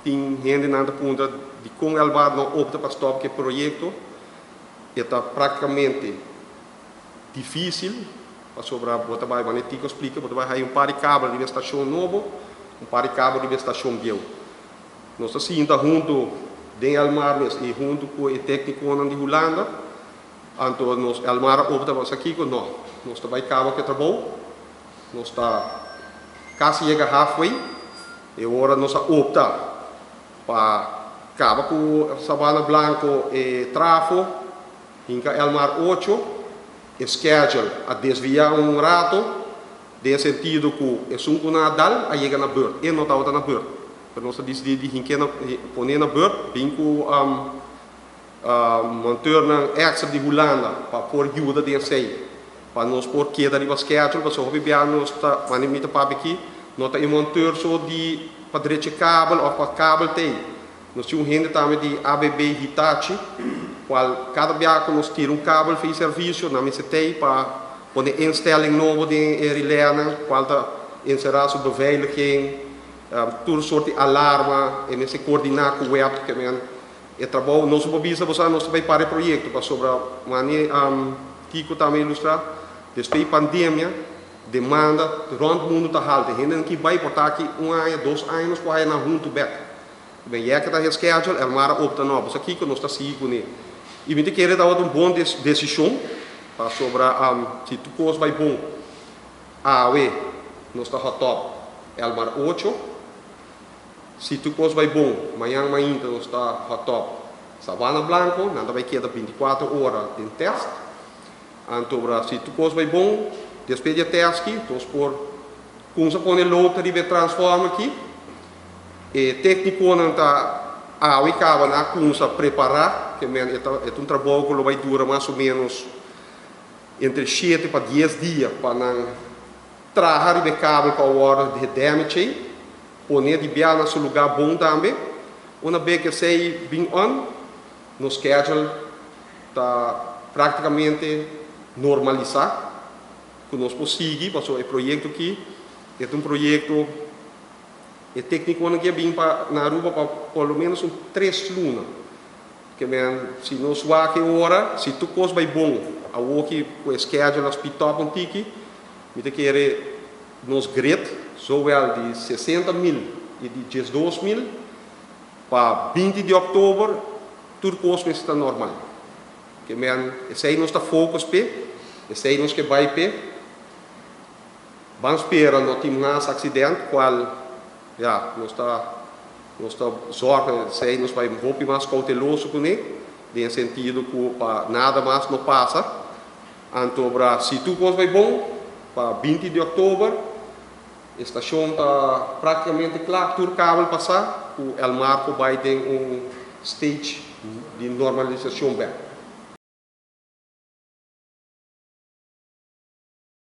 tem gente na ponta de como ele vai não opta para stop que projeto está praticamente difícil para sobrar botar vai magnetico explica botar vai um par de cabo de estação novo um par de cabo de estação velho nós assim está junto de Almarmes e junto com o técnico de Holanda então nós Almar opta para aqui não nós vai cabo que trabalho nós está quase chega halfway e agora nós opta para cabo com Sabana Blanco e Trafo Inca Elmar 8 schedule a desviar rato de sentido que é um nadal a chegar na bird e não está na bird para nós decidir de que poner na bird vinco manter na extra de Holanda para pôr ajuda de sei para nós pôr que da riba schedule para só beber nós tá manimita para aqui não tá manter só de para direito cabo ou para cabo tem nós tínhamos gente também de ABB Hitachi qual cada viagem nós tira cabo fez serviço na mesa tem para poner instelling novo de relé qual tá inserar sobre beveiliging tudo sorte alarma e nesse coordenar com o web que é trabalho nós vamos ver nós vai para o projeto para sobre mani Kiko também ilustrar depois da pandemia demanda rond o mundo está alta gente que vai portar aqui ano 2 anos para ir na junto back bem é que está schedule é uma opta nova aqui que nós está seguindo e me querer dar uma boa decisão para sobre se tu coisa vai bom nós está hot top é o 8 se tu coisa vai bom amanhã nós está hot top Sabana Blanco nada vai quedar 24 horas de teste então se tu coisa vai bom depois de teste nós por com se põe louca de transforma aqui e técnico não está o cabo na com se preparar que é trabalho que vai durar mais ou menos entre 7 para 10 dias para não trazer o cabo para a hora de damage poner de biar no seu lugar bom também uma vez que sei bem no schedule está praticamente normalizado que nós conseguimos passou o projeto aqui é projeto é técnico que vem na Aruba para pelo menos 3 lunas que se nós vai que hora se tu coisa vai bom a que o schedule hospital um tiki me te querer nos grid zowel de 60 mil e de 12 mil para 20 de outubro tudo coisa está normal que esse aí nós está focus esse aí nós que vai vamos esperar não tem mais acidente qual nós está sorte esse aí nós vai um pouco mais cauteloso com ele em sentido que nada mais não passa então se tu coisa vai bom para 20 de outubro a estação está praticamente clara tudo cabo passar o El Marco vai ter stage de normalização back